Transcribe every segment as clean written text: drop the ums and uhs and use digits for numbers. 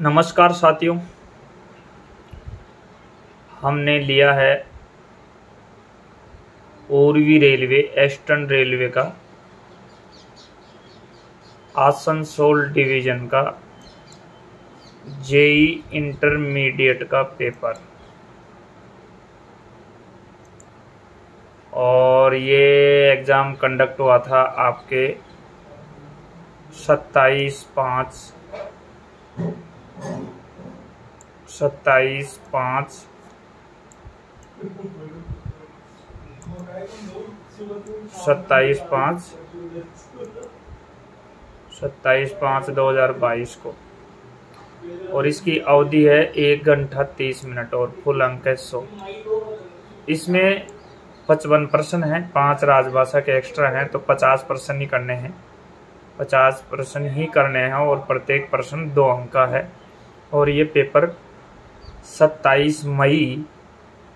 नमस्कार साथियों, हमने लिया है पूर्वी रेलवे ईस्टर्न रेलवे का आसनसोल डिवीज़न का जेई इंटरमीडिएट का पेपर। और ये एग्ज़ाम कंडक्ट हुआ था आपके 27/5 27/5/2022 को। और इसकी अवधि है 1 घंटा 30 मिनट और फुल अंक है 100। इसमें 55 प्रश्न हैं, 5 राजभाषा के एक्स्ट्रा हैं, तो 50 प्रश्न ही करने हैं। 50 प्रश्न ही करने हैं और प्रत्येक प्रश्न 2 अंक का है। और ये पेपर 27 मई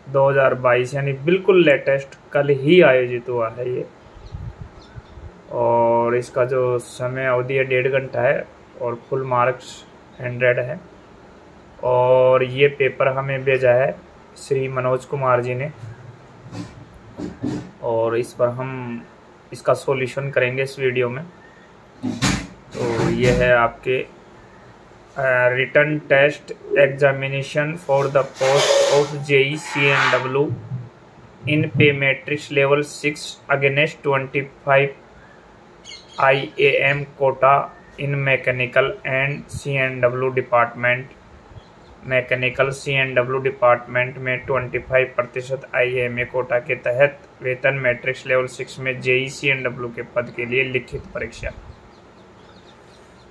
2022 यानी बिल्कुल लेटेस्ट कल ही आयोजित हुआ है ये। और इसका जो समय अवधि है 1.5 घंटा है और फुल मार्क्स 100 है। और ये पेपर हमें भेजा है श्री मनोज कुमार जी ने, और इस पर हम इसका सॉल्यूशन करेंगे इस वीडियो में। तो ये है आपके written test examination for the post of JE CNW in pay matrix level 6 against 25 IAM quota in mechanical and CNW department. Mechanical CNW department में 25% IAMA कोटा के तहत वेतन मैट्रिक्स लेवल 6 में जेई CNW के पद के लिए लिखित परीक्षा।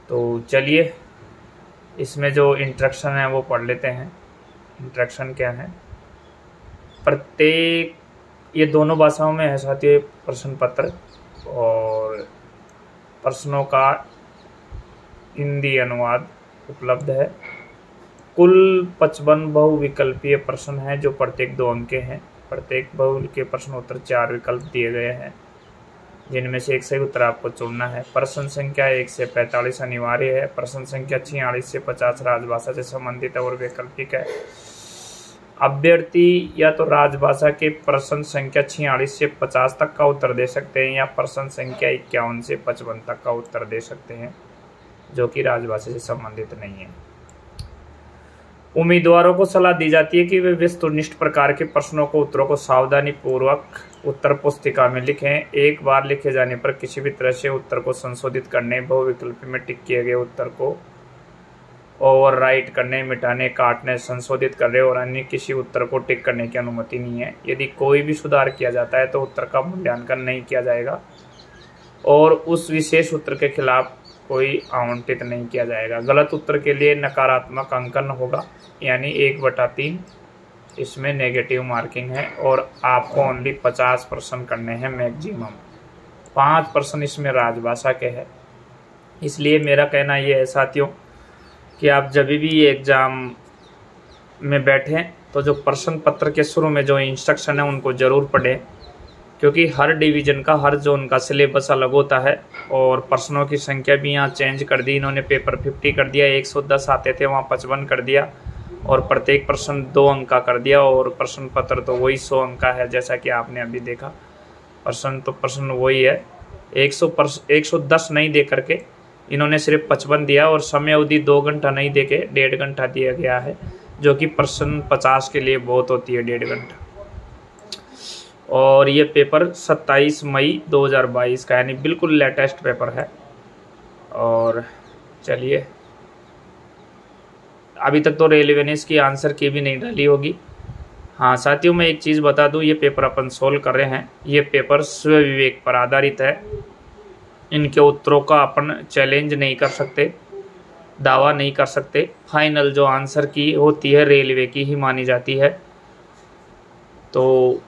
तो चलिए इसमें जो इंस्ट्रक्शन है वो पढ़ लेते हैं। इंस्ट्रक्शन क्या है? प्रत्येक ये दोनों भाषाओं में है साथियों प्रश्न पत्र, और प्रश्नों का हिंदी अनुवाद उपलब्ध है। कुल 55 बहुविकल्पीय प्रश्न हैं जो प्रत्येक 2 अंक के हैं। प्रत्येक बहुविकल्पीय के प्रश्न उत्तर 4 विकल्प दिए गए हैं, जिनमें से एक सही उत्तर आपको चुनना है। प्रश्न संख्या 1 से 45 अनिवार्य है। प्रश्न संख्या 46 से 50 राजभाषा से संबंधित और वैकल्पिक है। अभ्यर्थी या तो राजभाषा के प्रश्न संख्या 46 से 50 तक का उत्तर दे सकते हैं, या प्रश्न संख्या 51 से 55 तक का उत्तर दे सकते हैं जो कि राजभाषा से संबंधित नहीं है। उम्मीदवारों को सलाह दी जाती है कि वे वस्तुनिष्ठ प्रकार के प्रश्नों को उत्तरों को सावधानी पूर्वक उत्तर पुस्तिका में लिखें। एक बार लिखे जाने पर किसी भी तरह से उत्तर को संशोधित करने, बहुविकल्पी में टिक किए गए उत्तर को ओवरराइट करने, मिटाने, काटने, संशोधित करने और अन्य किसी उत्तर को टिक करने की अनुमति नहीं है। यदि कोई भी सुधार किया जाता है तो उत्तर का मूल्यांकन नहीं किया जाएगा और उस विशेष उत्तर के खिलाफ कोई आवंटित नहीं किया जाएगा। गलत उत्तर के लिए नकारात्मक अंकन होगा, यानी 1/3 इसमें नेगेटिव मार्किंग है। और आपको ओनली 50 प्रश्न करने हैं मैक्सिमम। 5 प्रश्न इसमें राजभाषा के हैं। इसलिए मेरा कहना यह है साथियों कि आप जब भी एग्ज़ाम में बैठें तो जो प्रश्न पत्र के शुरू में जो इंस्ट्रक्शन है उनको ज़रूर पढ़ें, क्योंकि हर डिवीज़न का, हर जोन का सिलेबस अलग होता है। और प्रश्नों की संख्या भी यहाँ चेंज कर दी इन्होंने। पेपर 50 कर दिया, 110 आते थे वहाँ 55 कर दिया, और प्रत्येक प्रश्न 2 अंक का कर दिया। और प्रश्न पत्र तो वही 100 अंक का है, जैसा कि आपने अभी देखा। प्रश्न वही है। 110 नहीं दे करके इन्होंने सिर्फ 55 दिया, और समय अवधि 2 घंटा नहीं दे के 1.5 घंटा दिया गया है, जो कि प्रश्न 50 के लिए बहुत होती है 1.5 घंटा। और ये पेपर 27 मई 2022 का, यानी बिल्कुल लेटेस्ट पेपर है। और चलिए, अभी तक तो रेलवे ने इसकी आंसर की भी नहीं डाली होगी। हाँ साथियों, मैं एक चीज़ बता दूं, ये पेपर अपन सोल्व कर रहे हैं। ये पेपर स्व विवेक पर आधारित है। इनके उत्तरों का अपन चैलेंज नहीं कर सकते, दावा नहीं कर सकते। फाइनल जो आंसर की होती है रेलवे की ही मानी जाती है। तो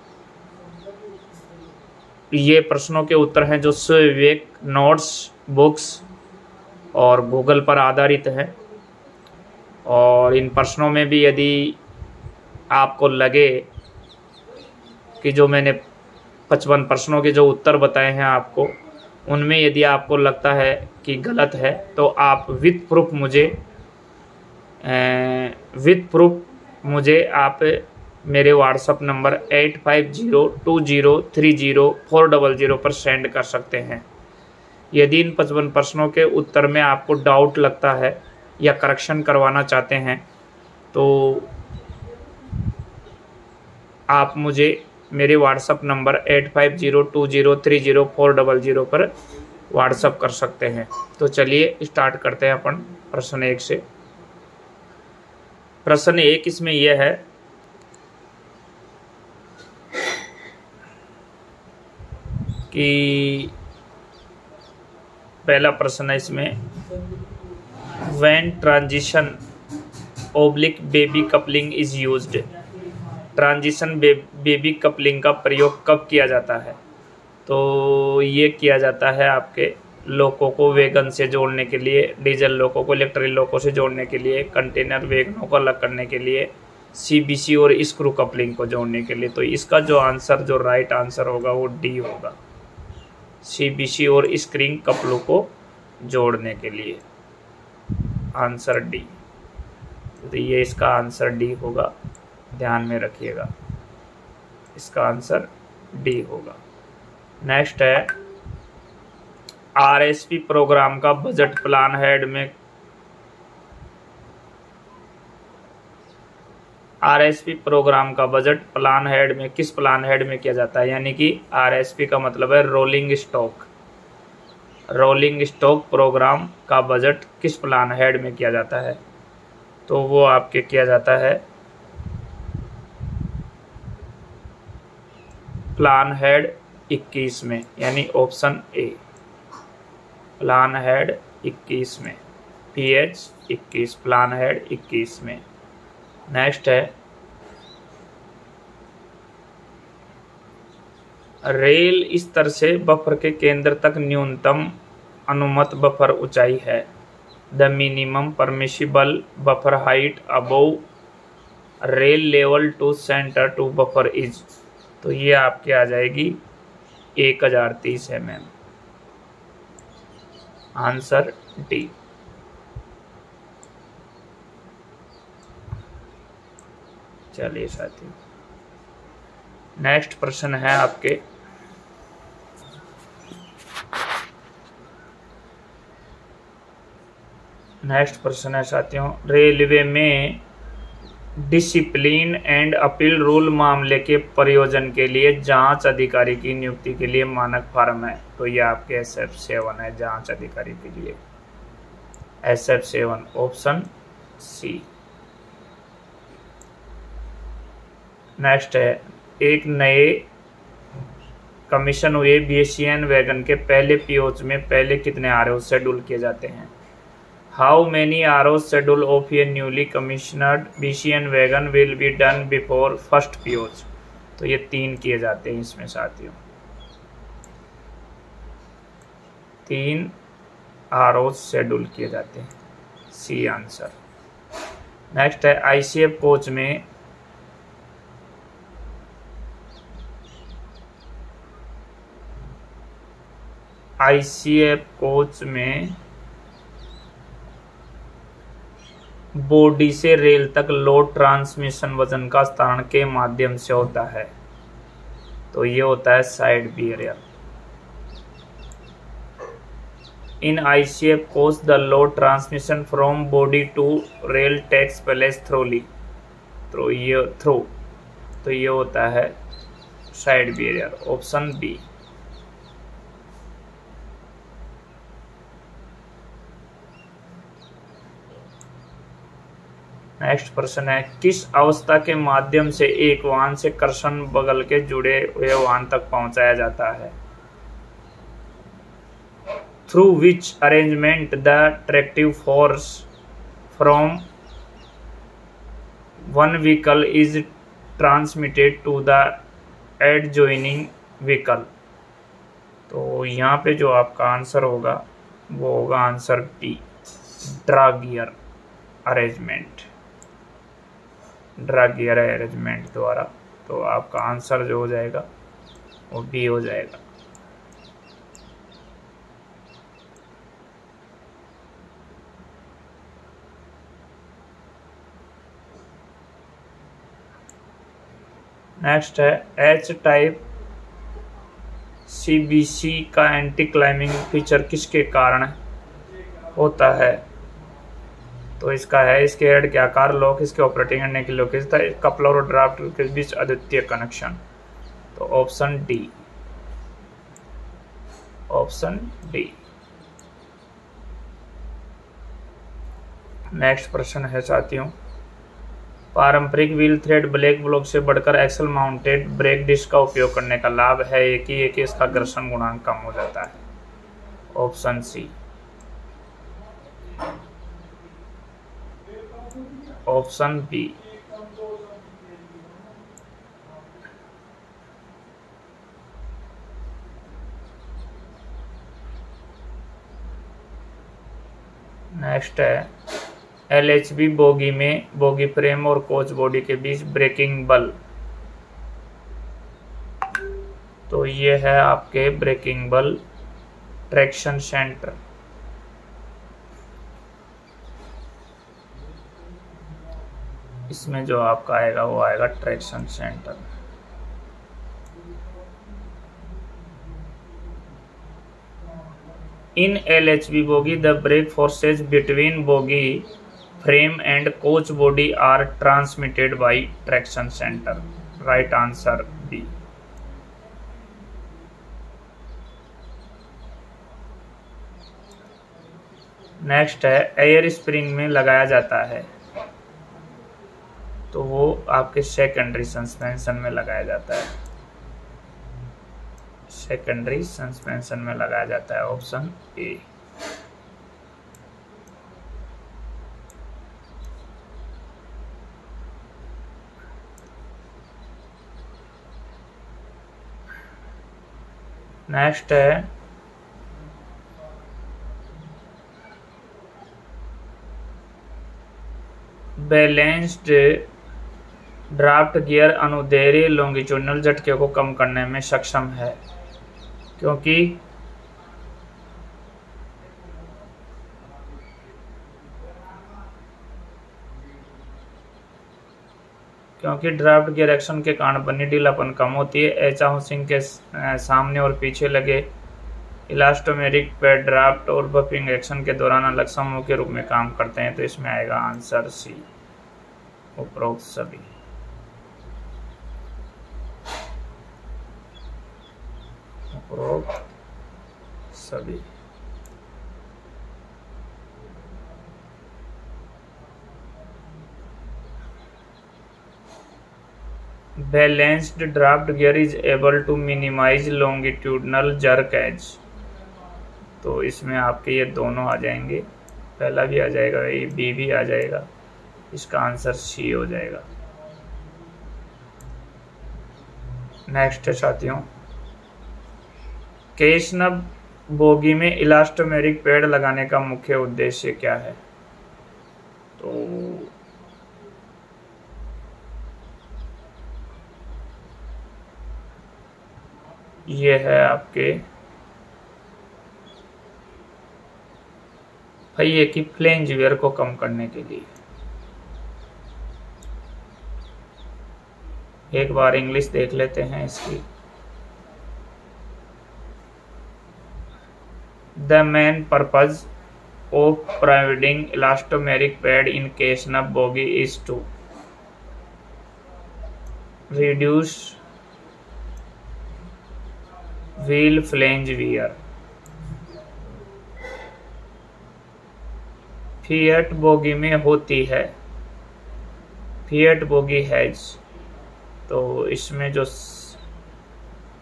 ये प्रश्नों के उत्तर हैं जो स्व विवेक, नोट्स, बुक्स और गूगल पर आधारित हैं। और इन प्रश्नों में भी यदि आपको लगे कि जो मैंने 55 प्रश्नों के जो उत्तर बताए हैं आपको, उनमें यदि आपको लगता है कि गलत है तो आप विद प्रूफ मुझे विथ प्रूफ मुझे आप मेरे व्हाट्सअप नंबर 8502030400 पर सेंड कर सकते हैं। यदि इन 55 प्रश्नों के उत्तर में आपको डाउट लगता है या करेक्शन करवाना चाहते हैं तो आप मुझे मेरे व्हाट्सअप नंबर 8502030400 पर व्हाट्सअप कर सकते हैं। तो चलिए स्टार्ट करते हैं अपन प्रश्न 1 से। प्रश्न 1 इसमें यह है कि पहला प्रश्न है इसमें, when transition oblique baby coupling is used. Transition baby coupling का प्रयोग कब किया जाता है? तो ये किया जाता है आपके लोकों को वैगन से जोड़ने के लिए, डीजल लोकों को इलेक्ट्रिक लोकों से जोड़ने के लिए, कंटेनर वैगनों को अलग करने के लिए, सीबीसी और स्क्रू कपलिंग को जोड़ने के लिए। तो इसका जो आंसर, जो राइट आंसर होगा वो डी होगा, सीबीसी और स्क्रिंग कपलों को जोड़ने के लिए, आंसर डी। तो ये इसका आंसर डी होगा, ध्यान में रखिएगा, इसका आंसर डी होगा। नेक्स्ट है, आरएसपी प्रोग्राम का बजट प्लान हेड में, आरएसपी प्रोग्राम का बजट प्लान हेड में किस प्लान हेड में किया जाता है? यानी कि आरएसपी का मतलब है rolling stock. Rolling stock programme का बजट किस प्लान हेड में किया जाता है? तो वो आपके किया जाता है प्लान हेड 21 में, यानी ऑप्शन ए, प्लान हेड 21 में, PH 21, प्लान हेड 21 में। नेक्स्ट है, रेल स्तर से बफर के केंद्र तक न्यूनतम अनुमत बफर ऊंचाई है। The minimum permissible buffer height above rail level to centre to buffer is. तो ये आपके आ जाएगी 1030 mm, आंसर डी। चलिए साथियों, नेक्स्ट प्रश्न है आपके, नेक्स्ट प्रश्न है साथियों, रेलवे में डिसिप्लिन एंड अपील रूल मामले के प्रयोजन के लिए जांच अधिकारी की नियुक्ति के लिए मानक फॉर्म है। तो ये आपके SF7 है, जांच अधिकारी के लिए, SF7, ऑप्शन सी। नेक्स्ट है, एक नए कमीशन हुए BCN वैगन के पहले POs में पहले कितने ROs शेड्यूल किए जाते हैं? How many ROs schedule of a newly commissioned BCN wagon will be done before first POs। तो ये 3 किए जाते हैं इसमें साथियों, 3 ROs शेड्यूल किए जाते हैं, सी आंसर। नेक्स्ट है, ICF कोच में बॉडी से रेल तक लोड ट्रांसमिशन वजन का स्थान के माध्यम से होता है। तो ये होता है side bearer. In ICF coach the load transmission from body to rail takes place through. तो ये होता है side bearer, option B. Next प्रश्न है, किस अवस्था के माध्यम से एक वाहन से कर्षण बगल के जुड़े हुए वाहन तक पहुंचाया जाता है? Through which arrangement the tractive force from one vehicle is transmitted to the adjoining vehicle. तो यहाँ पे जो आपका आंसर होगा वो होगा answer D, drag gear arrangement, drag gear arrangement द्वारा। तो आपका आंसर जो हो जाएगा वो बी हो जाएगा। नेक्स्ट है एच टाइप सीबीसी का एंटी क्लाइंबिंग फीचर किसके कारण होता है? तो इसका है इसके हेड के आकार, लॉक, इसके ऑपरेटिंग करने की लोकेशन, कपलर और ड्राफ्ट के बीच अद्वितीय कनेक्शन। तो option D, option D. Next प्रश्न है साथियों, पारंपरिक व्हील थ्रेड ब्रेक ब्लॉक से बढ़कर एक्सल माउंटेड ब्रेक डिस्क का उपयोग करने का लाभ है एक ही कि इसका घर्षण गुणांक कम हो जाता है। Option C, option B. Next है एलएचबी बोगी में बोगी फ्रेम और कोच बॉडी के बीच ब्रेकिंग बल। तो ये है आपके ब्रेकिंग बल ट्रैक्शन सेंटर। इसमें जो आपका आएगा वो आएगा traction centre. In LHB bogie the brake forces between bogie frame and coach body are transmitted by traction center. Right answer B. Next है एयर स्प्रिंग में लगाया जाता है, तो वो आपके सेकेंडरी सस्पेंशन में लगाया जाता है, सेकेंडरी सस्पेंशन में लगाया जाता है। Option A. नेक्स्ट है बैलेंस्ड ड्राफ्ट गियर अनुदैर्ध्य लॉन्गिट्यूडनल झटके को कम करने में सक्षम है, क्योंकि ड्राफ्ट गियर एक्शन के कारण बनी ढीलापन कम होती है। एचा हाउसिंग के सामने और पीछे लगे इलास्टोमेरिक पैड ड्राफ्ट और बफिंग एक्शन के दौरान अलग समूह के रूप में काम करते हैं। तो इसमें आएगा आंसर सी, उपरोक्त सभी। उपरोक्त सभी। Balanced draft gear is able to minimise longitudinal jerk as. तो इसमें आपके ये दोनों आ जाएंगे, पहला भी आ जाएगा, ये बी भी आ जाएगा, इसका आंसर सी हो जाएगा। नेक्स्ट है साथियों, केशनब बोगी में इलास्टोमेरिक पैड लगाने का मुख्य उद्देश्य क्या है? तो ये है आपके पहिए की फ्लेंज वेयर को कम करने के लिए। एक बार इंग्लिश देख लेते हैं इसकी। The main purpose of providing elastomeric pad in casnub bogie is to reduce wheel flange wear. FIAT bogie में होती है, फिएट बोगी हैज। तो इसमें जो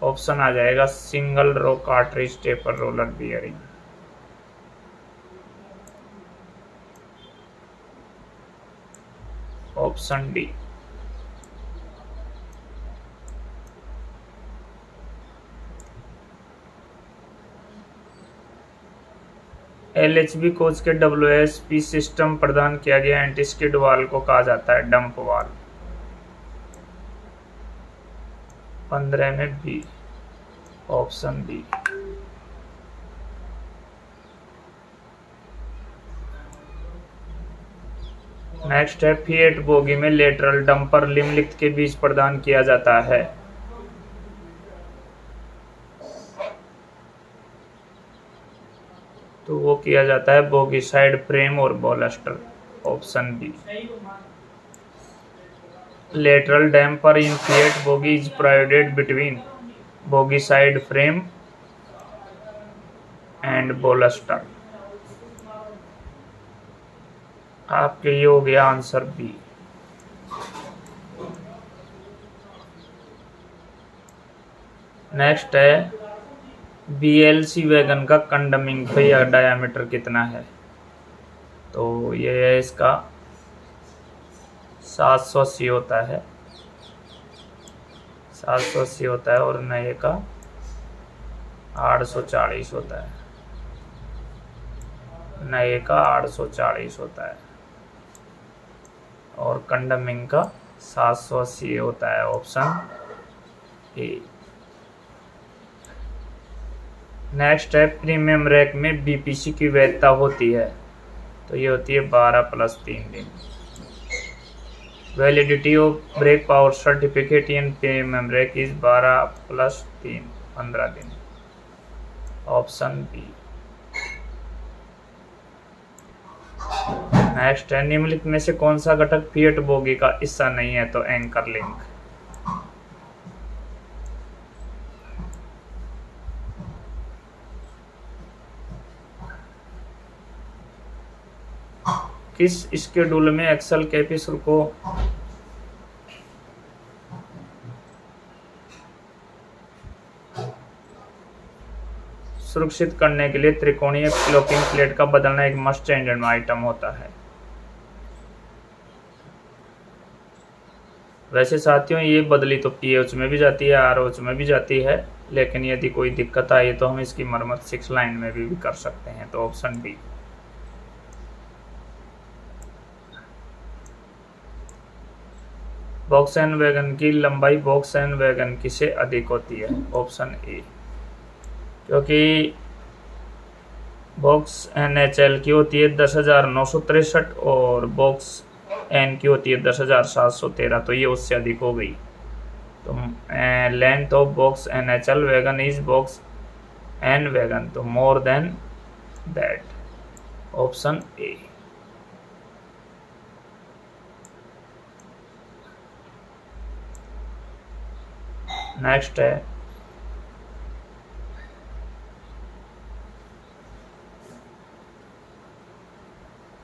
ऑप्शन आ जाएगा single row cartridge taper roller bearing. Option D. LHB coach के WSP system प्रदान किया गया एंटी स्किड वाल को कहा जाता है डंप वाल। 15 में बी, ऑप्शन बी। नेक्स्ट है फिएट बोगी में लेटरल डंपर निम्नलिखित के बीच प्रदान किया जाता है। तो वो किया जाता है बोगी साइड फ्रेम और bolster, option B. Lateral damper in FIAT bogie is provided between bogie side frame and bolster. आपके ये हो गया आंसर बी। नेक्स्ट है BLC वैगन का कंडमिंग पहिया डायामीटर कितना है। तो ये है इसका 780 होता है, 780 होता है और नए का 840 होता है, नए का 840 होता है और कंडमिंग का 780 होता है, ऑप्शन ए। नेक्स्ट है प्रीमियम रैक में BPC की वैधता होती है। तो ये होती है 12 + 3 दिन। Validity of brake power certificate in premium rake is 12 + 3 15 दिन, ऑप्शन बी। नेक्स्ट है निम्नलिखित में से कौन सा घटक फिएट बोगी का हिस्सा नहीं है। तो एंकर लिंक। किस स्केड्यूल में एक्सल कैपिसूल को सुरक्षित करने के लिए त्रिकोणीय लॉकिंग प्लेट का बदलना एक मस्ट चेंज आइटम होता है। वैसे साथियों ये बदली तो PH में भी जाती है, ROH में भी जाती है, लेकिन यदि कोई दिक्कत आई तो हम इसकी मरम्मत 6 लाइन में भी कर सकते हैं। तो ऑप्शन बी। वैगन की लंबाई वैगन की से अधिक होती है, ऑप्शन ए। क्योंकि NHL की होती है 10,963 और N की होती है 10,713, तो ये उससे अधिक हो गई। तो length of NHL wagon is N wagon, तो more than that, option A. Next है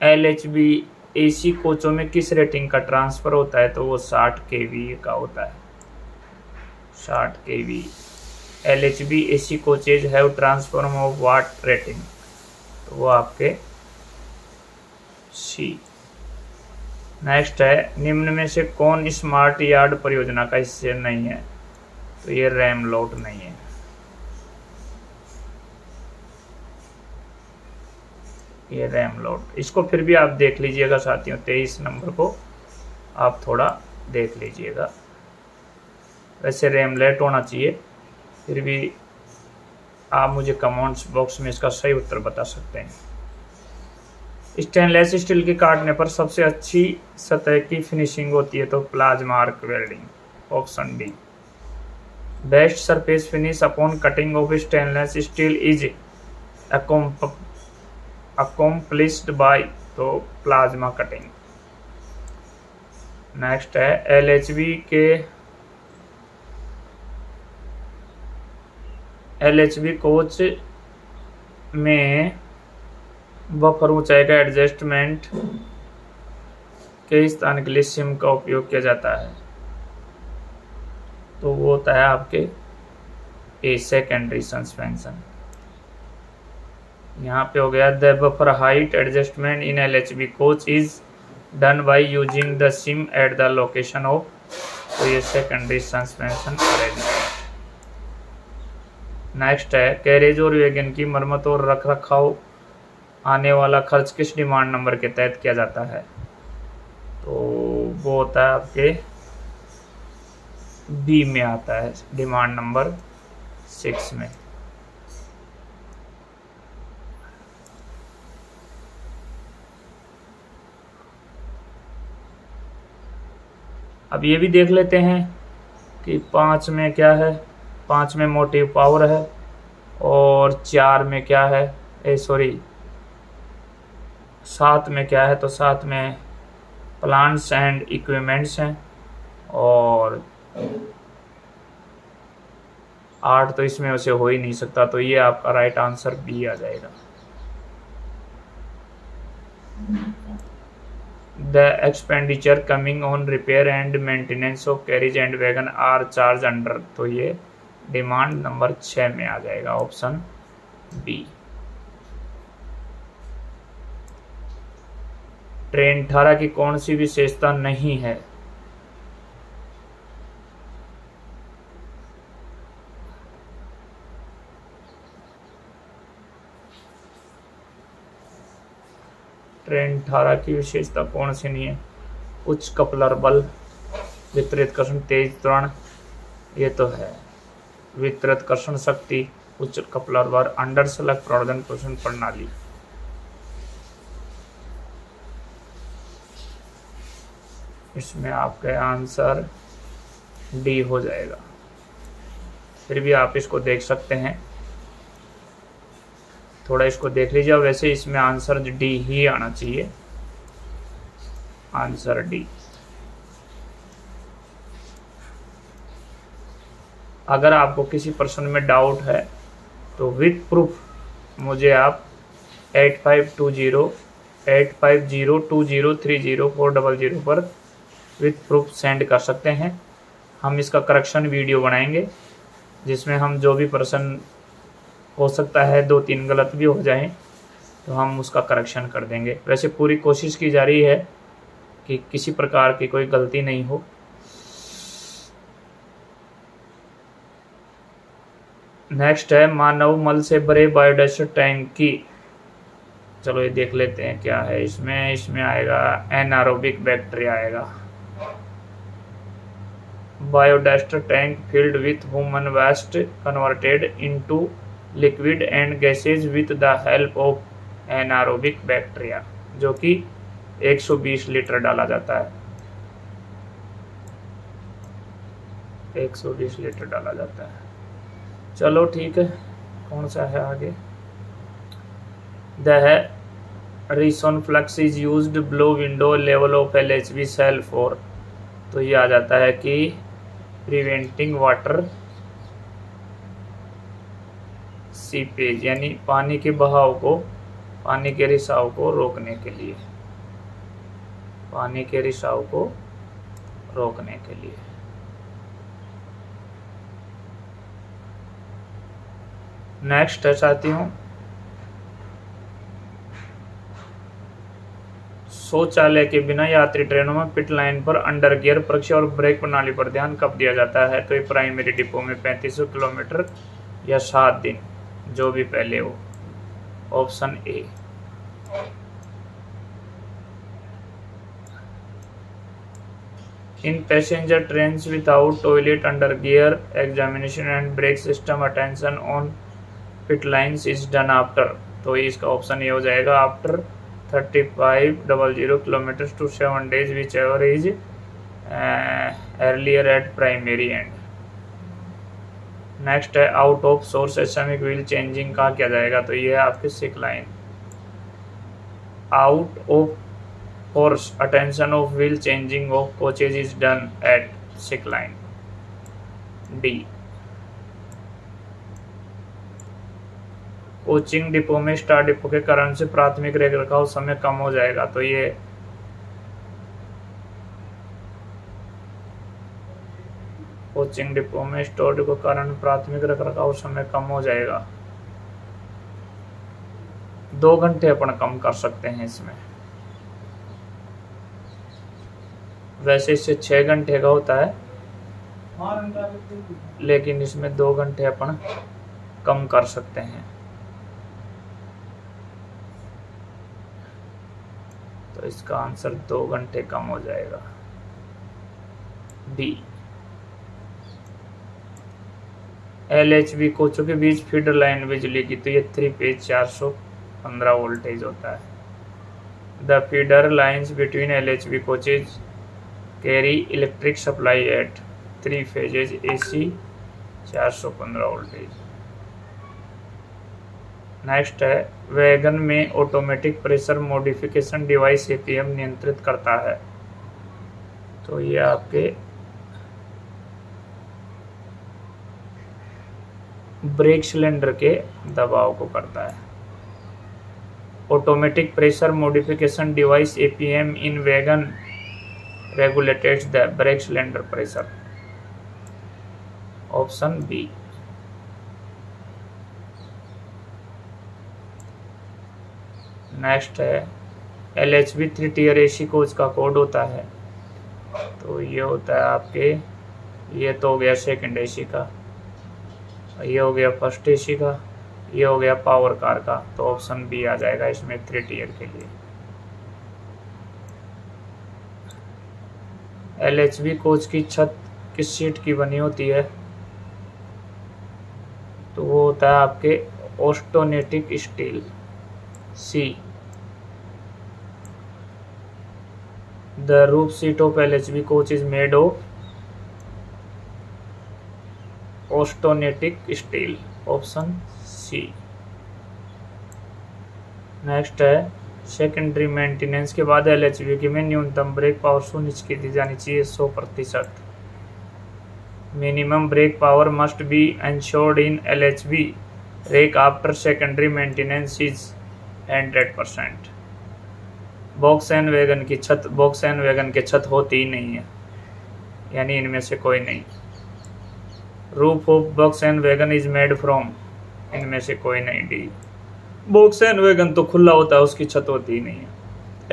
LHB AC कोचों में किस रेटिंग का ट्रांसफर होता है। तो वो 60 kVA का होता है, 60 kV। LHB AC coaches have transform of what rating. तो वो आपके सी। नेक्स्ट है निम्न में से कौन स्मार्ट यार्ड परियोजना का हिस्सा नहीं है। तो ये रैमलोट नहीं है। ये रैमलोट, इसको फिर भी आप देख लीजिएगा साथियों, 23 नंबर को आप थोड़ा देख लीजिएगा। वैसे रैमलेट होना चाहिए, फिर भी आप मुझे कमेंट्स बॉक्स में इसका सही उत्तर बता सकते हैं। स्टेनलेस स्टील के काटने पर सबसे अच्छी सतह की फिनिशिंग होती है। तो plasma arc welding, option D. Best surface finish upon cutting of stainless steel is accomplished by तो प्लाज्मा कटिंग। नेक्स्ट है LHB कोच में बफर ऊंचाई का एडजस्टमेंट के स्थान के लिए सिम का उपयोग किया जाता है। तो वो होता है आपके ए सेकेंडरी सस्पेंशन। यहाँ पे हो गया the buffer height adjustment in LHB coach is done by using the SIM at the location of. तो ये सेकेंडरी सस्पेंशन अरेंजमेंट। नेक्स्ट है कैरेज और वैगन की मरम्मत और रख रखाव आने वाला खर्च किस डिमांड नंबर के तहत किया जाता है। तो वो होता है आपके बी में आता है, डिमांड नंबर 6 में। अब ये भी देख लेते हैं कि 5 में क्या है। 5 में मोटिव पावर है और 4 में क्या है, 7 में क्या है, तो 7 में प्लांट्स एंड इक्विपमेंट्स हैं और 8 तो इसमें उसे हो ही नहीं सकता, तो ये आपका राइट आंसर बी आ जाएगा। The expenditure coming on repair and maintenance of carriage and wagon are charge under, तो ये डिमांड नंबर 6 में आ जाएगा, ऑप्शन बी। ट्रेन 18 की कौन सी विशेषता नहीं है? ट्रेन 18 की विशेषता कौन सी नहीं है? उच्च कपलर बल, वितरित कर्षण तेज त्वरण, ये तो है। वितरित कर्षण शक्ति, उच्च कपलर बल, अंडर स्लग प्रवर्धन पोषण प्रणाली। इसमें आपका आंसर डी हो जाएगा। फिर भी आप इसको देख सकते हैं, थोड़ा इसको देख लीजिए। वैसे इसमें आंसर डी ही आना चाहिए, आंसर डी। अगर आपको किसी प्रश्न में डाउट है तो विथ प्रूफ मुझे आप 8520802030 पर विथ प्रूफ सेंड कर सकते हैं। हम इसका करेक्शन वीडियो बनाएंगे जिसमें हम जो भी प्रश्न, हो सकता है 2-3 गलत भी हो जाएं, तो हम उसका करेक्शन कर देंगे। वैसे पूरी कोशिश की जा रही है कि किसी प्रकार की कोई गलती नहीं हो। नेक्स्ट है मानव मल से भरे बायोडाइवर्सिटी टैंक की, चलो ये देख लेते हैं क्या है इसमें आएगा एनारोबिक बैक्टीरिया आएगा। Biodiversity tank filled with human waste converted into liquid and gases with the help of anaerobic bacteria, जो कि 120 लीटर डाला जाता है। 120 लीटर डाला जाता है। चलो ठीक है, कौन सा है आगे? The resin flux is used below window level of LHV cell for, तो ये आ जाता है कि प्रिवेंटिंग वाटर सीपेज, यानी पानी के बहाव को, पानी के रिसाव को रोकने के लिए, पानी के रिसाव को रोकने के लिए। नेक्स्ट है चाहती हूँ शौचालय के बिना यात्री ट्रेनों में पिट लाइन पर अंडर गियर परीक्षा और ब्रेक प्रणाली पर ध्यान कब दिया जाता है? तो ये प्राइमरी डिपो में 3500 किलोमीटर या 7 दिन, जो भी पहले हो, option A. In passenger trains without toilet under gear examination and brake system attention on pit lines is done after, तो इसका ऑप्शन ए हो जाएगा after 3500 kilometre to 7 days whichever is earlier at primary end. Next है out of source एसएमिक wheel changing कहाँ किया जाएगा? तो ये है आपकी sick line. Out of course attention of wheel changing of coaches is done at sick line, D. Coaching depot में स्टार डिपो के कारण से प्राथमिक रखरखाव समय कम हो जाएगा, तो ये कोचिंग डिपो में स्टोर डिपो के कारण प्राथमिक रखरखाव समय कम हो जाएगा। 2 घंटे अपन कम कर सकते हैं इसमें, वैसे इससे 6 घंटे का होता है, लेकिन इसमें 2 घंटे अपन कम कर सकते हैं। तो इसका आंसर 2 घंटे कम हो जाएगा, डी। LHV कोचों के बीच फीडर लाइन बिजली की, तो ये 3 फेज 415 वोल्टेज होता है। The feeder lines between LHV coaches carry electric supply at 3 phases AC 415 voltage. Next है वैगन में automatic pressure modification device APM नियंत्रित करता है। तो ये आपके ब्रेक सिलेंडर के दबाव को करता है। Automatic pressure modification device APM in wagon regulates the brake cylinder pressure। Option B. Next है LHB 3 tier AC कोच का कोड होता है। तो ये होता है आपके, ये तो हो गया सेकंड AC का, ये हो गया फर्स्ट AC का, ये हो गया पावर कार का। तो ऑप्शन बी आ जाएगा इसमें 3 tier के लिए। LHB कोच की छत किस शीट की बनी होती है? तो वो होता है आपके austenitic steel. C. The roof sheet of LHB coach is made of austenitic steel. Option C. Next है सेकेंडरी मेंटेनेंस के बाद LHB में न्यूनतम ब्रेक पावर सुनिश्चित की जानी चाहिए 100%। Minimum brake power must be ensured in LHB rake after secondary maintenance is 100%। Box and wagon की छत, बॉक्स एंड वैगन के छत होती ही नहीं है, यानी इनमें से कोई नहीं। Roof of box and wagon is made from, इनमें से कोई नहीं। डी। बॉक्स एंड वैगन तो खुला होता है, उसकी छत होती ही नहीं है।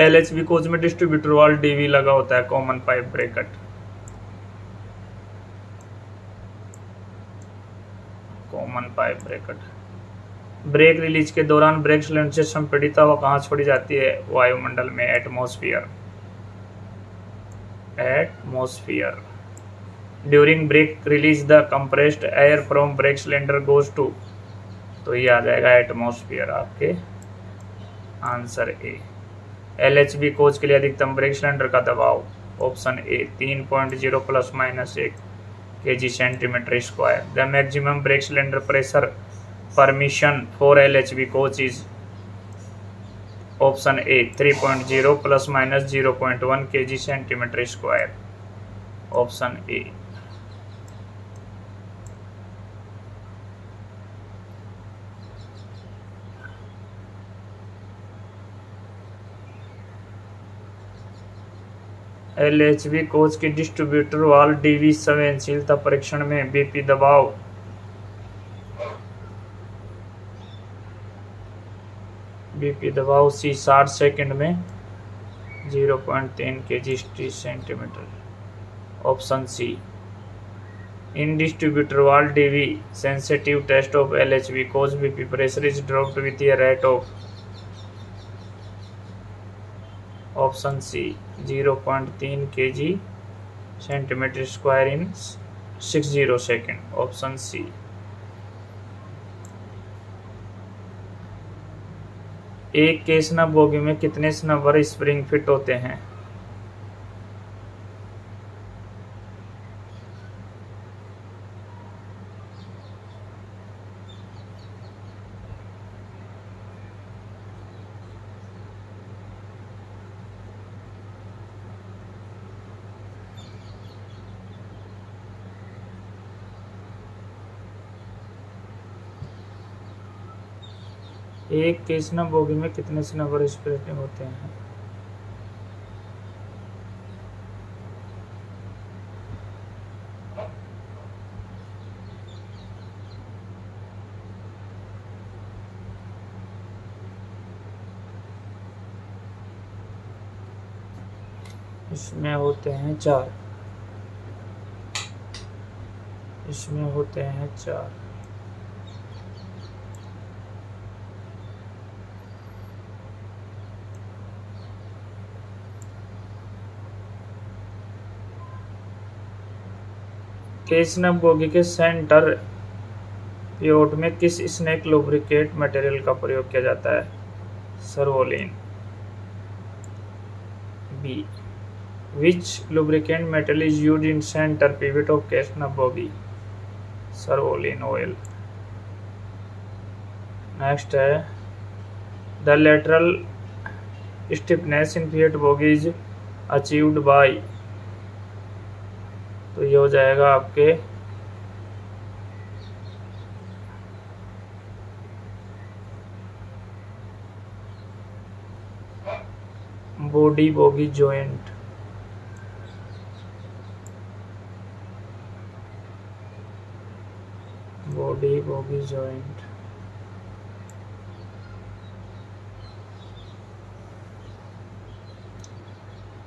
LHB कोच में डिस्ट्रीब्यूटर वाल DV लगा होता है, common pipe bracket. Common pipe bracket. Break release के दौरान ब्रेक सिलेंडर से संपीड़ित हवा कहाँ छोड़ी जाती है? वायुमंडल में, atmosphere. Atmosphere. During brake release the compressed air from brake cylinder goes to, तो ये आ जाएगा एटमॉस्फेयर आपके। Answer A. LHB कोच के लिए अधिकतम ब्रेक सिलेंडर का दबाव। Option A 3.0 ± 1 kg centimetre square. The maximum brake cylinder pressure permission for LHB coach is. Option A 3.0 ± 0.1 kg centimetre square. Option A. LHB coach की distributor valve DV संवेदनशीलता परीक्षण में BP दबाव C 60 सेकंड में 0.3 kg centimetre. Option C. In distributor valve DV sensitive test of LHB coach BP pressure is dropped with a rate of. Option C 0.3 kg centimetre square in 60 second. Option C. एक के snub bogie में कितने स्नबर spring fit होते हैं? एक के snub bogie में कितने स्नबर स्प्रिंग होते हैं? इसमें होते हैं 4। इसमें होते हैं 4। स्नब बोगी के सेंटर पिवोट में किस स्नेक लुब्रिकेट मटेरियल का प्रयोग किया जाता है? Servolin. B. Which lubricant metal is use in centre pivot of कैस्टन बोगी? Servolin oil. नेक्स्ट है the lateral stiffness in FIAT bogie is achieved by, तो ये हो जाएगा आपके body bogie joint. Body bogie joint.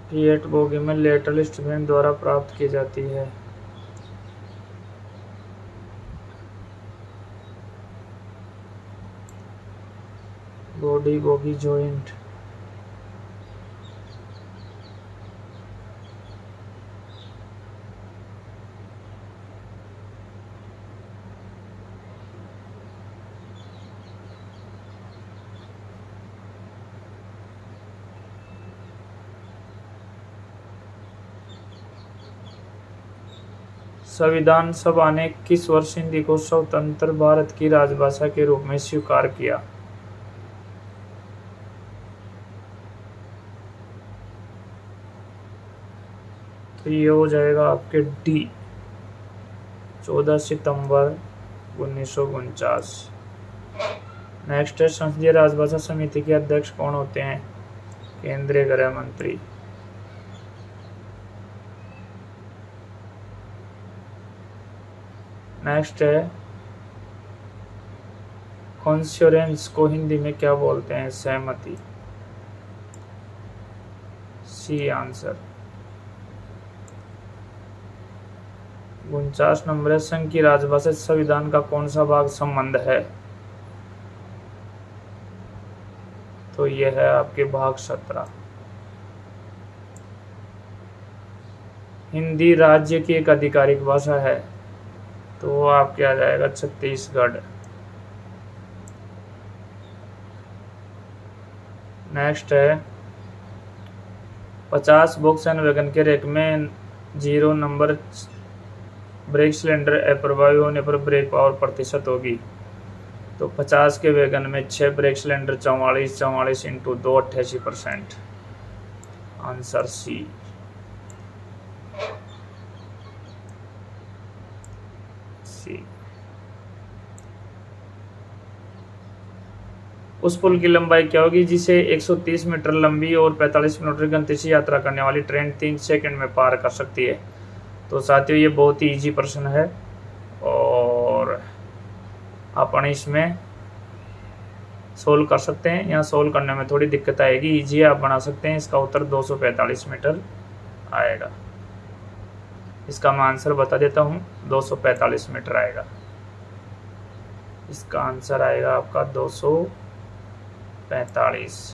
FIAT bogie में lateral stiffness द्वारा प्राप्त की जाती है। Body bogie joint. संविधान सभा ने किस वर्ष हिंदी को स्वतंत्र भारत की राजभाषा के रूप में स्वीकार किया? तो ये हो जाएगा आपके डी, 14 सितंबर 1949। नेक्स्ट है संसदीय राजभाषा समिति के अध्यक्ष कौन होते हैं? केंद्रीय गृह मंत्री। नेक्स्ट है कॉन्स्योरेंस को हिंदी में क्या बोलते हैं? सहमति। C answer. 49 नंबर है संघ की राजभाषा संविधान का कौन सा भाग संबंध है? तो यह है आपके भाग 17। हिंदी राज्य की एक आधिकारिक भाषा है, तो वो आपके आ जाएगा छत्तीसगढ़। नेक्स्ट है 50 वोक्सवैगन वैगन के रेक में 0 नंबर ब्रेक सिलेंडर अप्रभावी होने पर ब्रेक पावर प्रतिशत होगी। तो 50 के वैगन में 6 brake cylinder 44 into 2 88%। Answer C. उस पुल की लंबाई क्या होगी जिसे 130 मीटर लंबी और 45 किलोमीटर गति से यात्रा करने वाली ट्रेन 3 सेकंड में पार कर सकती है? तो साथियों ये बहुत ही इजी प्रश्न है और अपन इसमें सोल्व कर सकते हैं। यहाँ सोल्व करने में थोड़ी दिक्कत आएगी, इजी आप बना सकते हैं। इसका उत्तर 245 मीटर आएगा। इसका मैं आंसर बता देता हूँ, 245 मीटर आएगा। इसका आंसर आएगा आपका 245।